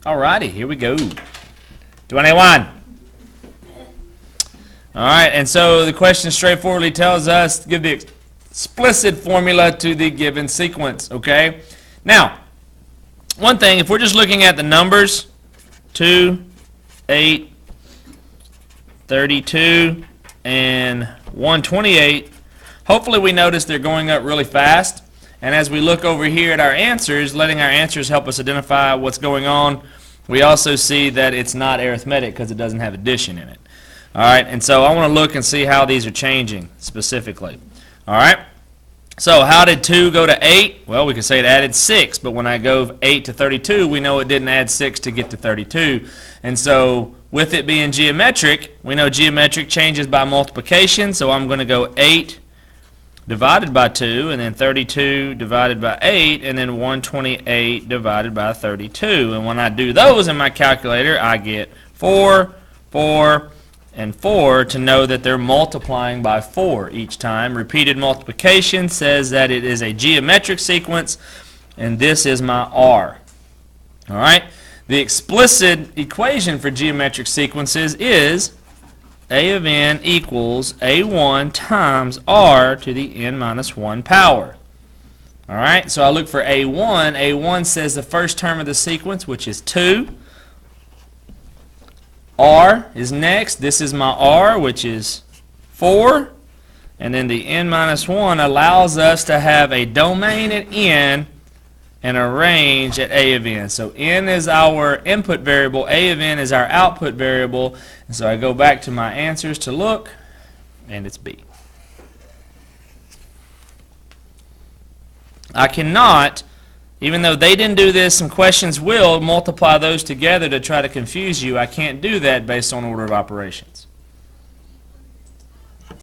Alrighty, here we go. 21. Alright, and so the question straightforwardly tells us to give the explicit formula to the given sequence, okay? Now, one thing, if we're just looking at the numbers, 2, 8, 32, and 128, hopefully we notice they're going up really fast. And as we look over here at our answers, letting our answers help us identify what's going on, we also see that it's not arithmetic because it doesn't have addition in it. Alright, and so I want to look and see how these are changing specifically. Alright, so how did 2 go to 8? Well, we can say it added 6, but when I go 8 to 32, we know it didn't add 6 to get to 32. And so with it being geometric, we know geometric changes by multiplication, so I'm going to go 8 divided by 2, and then 32 divided by 8, and then 128 divided by 32. And when I do those in my calculator, I get 4, 4, and 4 to know that they're multiplying by 4 each time. Repeated multiplication says that it is a geometric sequence, and this is my R. Alright? The explicit equation for geometric sequences is A of n equals A1 times R to the n minus 1 power. Alright, so I look for A1. A1 says the first term of the sequence, which is 2. R is next. This is my R, which is 4. And then the n minus 1 allows us to have a domain at n and a range at A of n. So n is our input variable, A of n is our output variable. And so I go back to my answers to look, and it's B. I cannot, even though they didn't do this, some questions will multiply those together to try to confuse you. I can't do that based on order of operations.